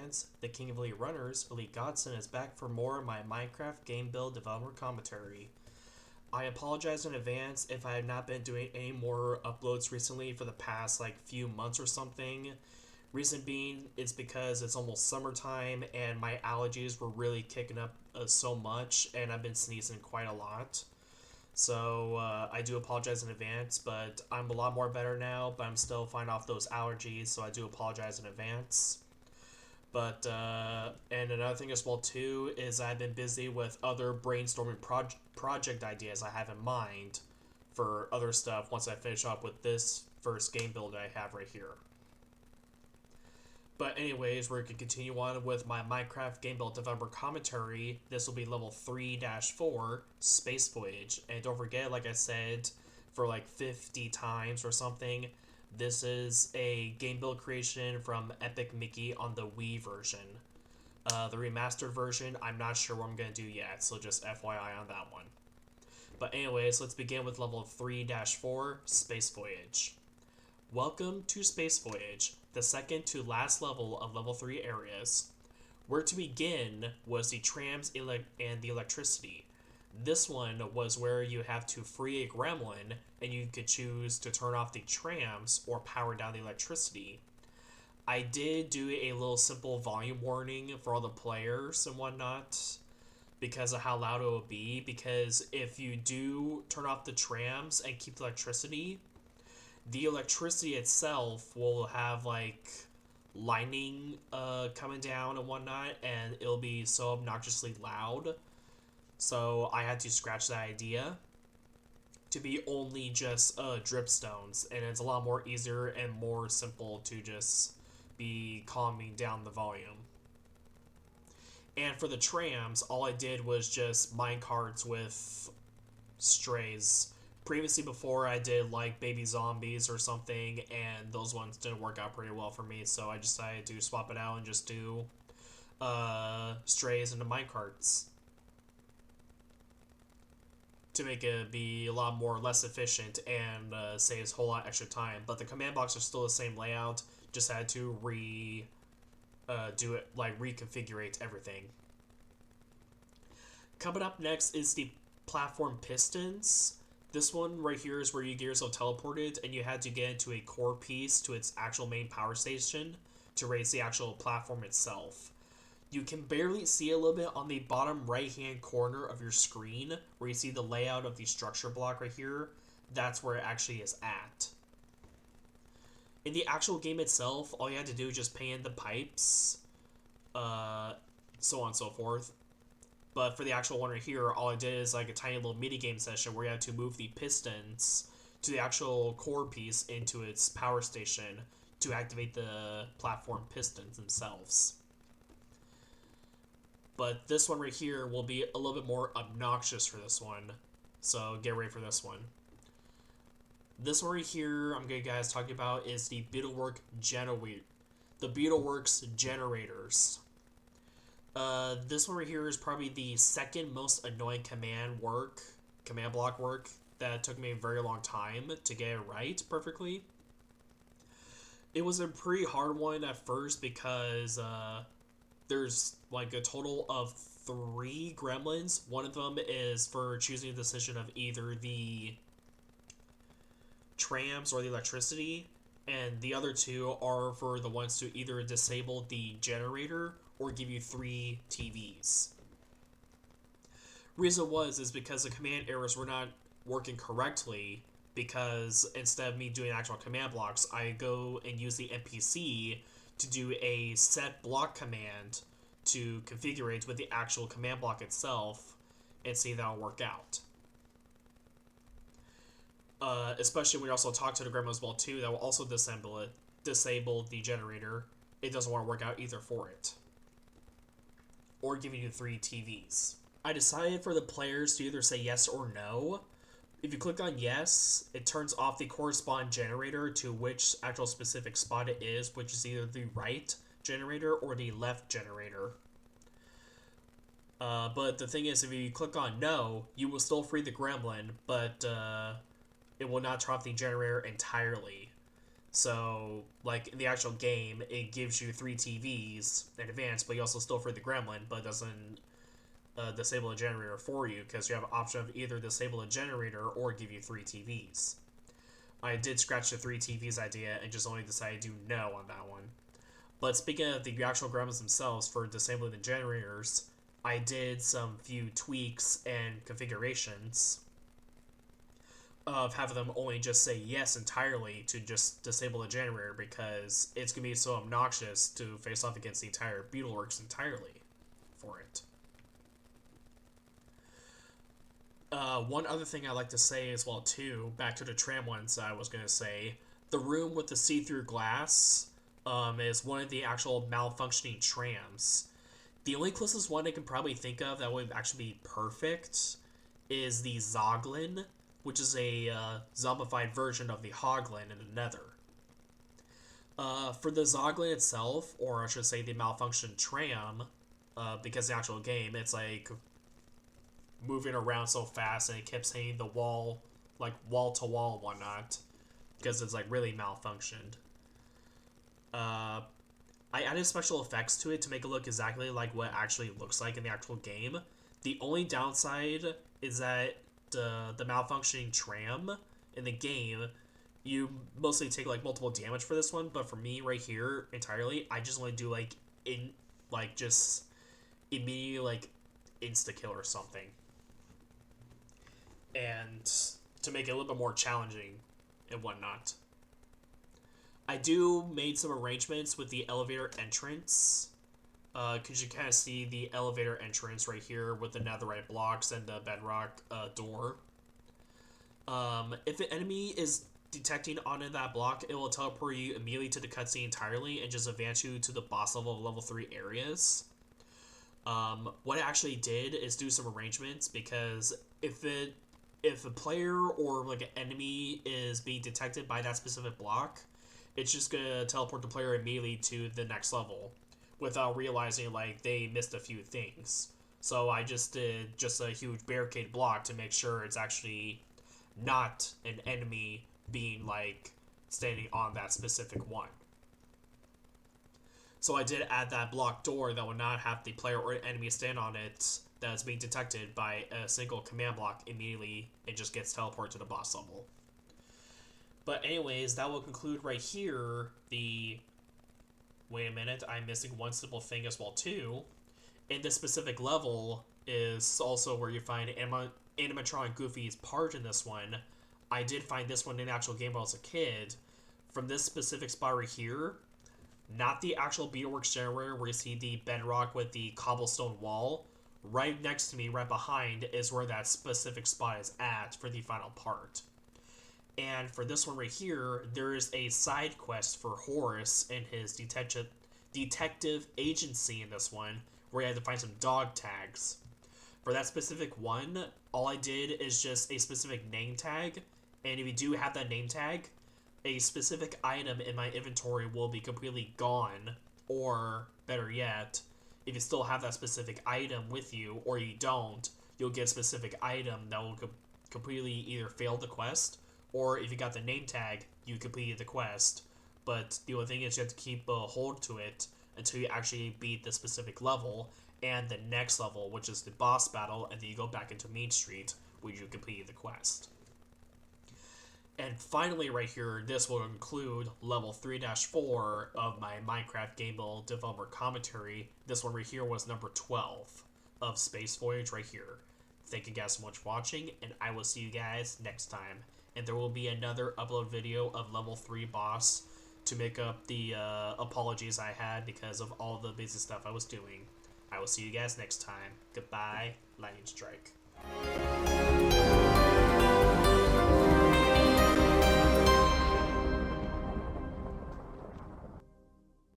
fans, the King of Elite Runners, Elite Godson is back for more of my Minecraft game build developer commentary. I apologize in advance if I have not been doing any more uploads recently for the past few months or something. Reason being, it's because it's almost summertime and my allergies were really kicking up so much, and I've been sneezing quite a lot. So I do apologize in advance, but I'm a lot more better now, but I'm still fighting off those allergies, so I do apologize in advance. But, and another thing as well, too, is I've been busy with other brainstorming project ideas I have in mind for other stuff once I finish up with this first game build I have right here. But anyways, we're going to continue on with my Minecraft game build developer commentary. This will be level 3-4, Space Voyage. And don't forget, like I said, for 50 times or something, this is a game build creation from Epic Mickey on the Wii version. The remastered version, I'm not sure what I'm going to do yet, so just FYI on that one. But anyways, let's begin with level 3-4, Space Voyage. Welcome to Space Voyage, the second to last level of level 3 areas. Where to begin was the trams and the electricity. This one was where you have to free a gremlin, and you could choose to turn off the trams or power down the electricity. I did do a little simple volume warning for all the players and whatnot because of how loud it will be, because if you do turn off the trams and keep the electricity itself will have lightning coming down and whatnot, and it'll be so obnoxiously loud. So I had to scratch that idea to be only just dripstones, and it's a lot more easier and more simple to just be calming down the volume. And for the trams, all I did was just minecarts with strays. Previously, before, I did baby zombies or something, and those ones didn't work out pretty well for me, so I decided to swap it out and just do strays into minecarts to make it be a lot more less efficient and saves a whole lot extra time. But the command blocks are still the same layout, just had to reconfigure everything. Coming up next is the platform pistons. This one right here is where you get yourself teleported, and you had to get into a core piece to its actual main power station to raise the actual platform itself. You can barely see a little bit on the bottom right-hand corner of your screen, where you see the layout of the structure block right here. That's where it actually is at. In the actual game itself, all you had to do is just pay in the pipes, so on and so forth. But for the actual one right here, all I did is a tiny little mini-game session where you had to move the pistons to the actual core piece into its power station to activate the platform pistons themselves. But this one right here will be a little bit more obnoxious for this one, so get ready for this one. This one right here I'm going to guys talking about is the Beetleworks generators. This one right here is probably the second most annoying command block work that took me a very long time to get it right perfectly. It was a pretty hard one at first because there's a total of 3 gremlins. One of them is for choosing the decision of either the trams or the electricity, and the other 2 are for the ones to either disable the generator or give you 3 TVs. Reason is because the command errors were not working correctly, because instead of me doing actual command blocks, I go and use the NPC to do a set block command to configure it with the actual command block itself and see if that'll work out. Especially when you also talk to the gremlin as well too, that will also disable the generator. It doesn't want to work out either for it. Or giving you 3 TVs. I decided for the players to either say yes or no. If you click on yes, it turns off the corresponding generator to which actual specific spot it is, which is either the right generator or the left generator. But the thing is, if you click on no, you will still free the gremlin, but it will not turn off the generator entirely. So, like, in the actual game, it gives you 3 TVs in advance, but you also still free the gremlin, but it doesn't disable a generator for you, because you have an option of either disable a generator or give you 3 TVs. I did scratch the 3 TVs idea and just only decided to do no on that one. But speaking of the actual gremlins themselves, for disabling the generators, I did some few tweaks and configurations of having them only just say yes entirely to just disable the generator, because it's going to be so obnoxious to face off against the entire Beetleworks entirely for it. One other thing I'd like to say as well too, back to the tram ones I was going to say, the room with the see-through glass is one of the actual malfunctioning trams. The only closest one I can probably think of that would actually be perfect is the Zoglin, which is a zombified version of the Hoglin in the Nether. For the Zoglin itself, or I should say the malfunctioned tram, because the actual game, it's like moving around so fast and it keeps hitting the wall, like wall to wall and whatnot, because it's like really malfunctioned. I added special effects to it to make it look exactly like what it actually looks like in the actual game. The only downside is that the malfunctioning tram in the game, you mostly take like multiple damage for this one, but for me right here entirely, I just only do just immediately like insta kill or something. And to make it a little bit more challenging and whatnot. I do made some arrangements with the elevator entrance, because you kind of see the elevator entrance right here with the netherite blocks and the bedrock door. If an enemy is detecting onto that block, it will teleport you immediately to the cutscene entirely and just advance you to the boss level of level 3 areas. What I actually did is do some arrangements, because if a player or like an enemy is being detected by that specific block, it's just gonna teleport the player immediately to the next level without realizing like they missed a few things. So I just did just a huge barricade block to make sure it's actually not an enemy being like standing on that specific one. So I did add that block door that would not have the player or enemy stand on it that's being detected by a single command block immediately. It just gets teleported to the boss level. But anyways, that will conclude right here the... Wait a minute, I'm missing one simple thing as well too. In this specific level is also where you find animatronic Goofy's part in this one. I did find this one in the actual game when I was a kid. From this specific spot right here, not the actual Beetleworks generator where you see the bedrock with the cobblestone wall. Right next to me, right behind, is where that specific spot is at for the final part. And for this one right here, there is a side quest for Horace and his detective agency in this one, where you have to find some dog tags. For that specific one, all I did is just a specific name tag, and if you do have that name tag, a specific item in my inventory will be completely gone, or better yet, if you still have that specific item with you, or you don't, you'll get a specific item that will completely either fail the quest, or if you got the name tag, you completed the quest. But the only thing is you have to keep a hold to it until you actually beat the specific level, and the next level, which is the boss battle, and then you go back into Main Street, where you completed the quest. And finally right here, this will include level 3-4 of my Minecraft Game Build Developer Commentary. This one right here was number 12 of Space Voyage right here. Thank you guys so much for watching, and I will see you guys next time. And there will be another upload video of level 3 boss to make up the apologies I had because of all the busy stuff I was doing. I will see you guys next time. Goodbye, Lightning Strike.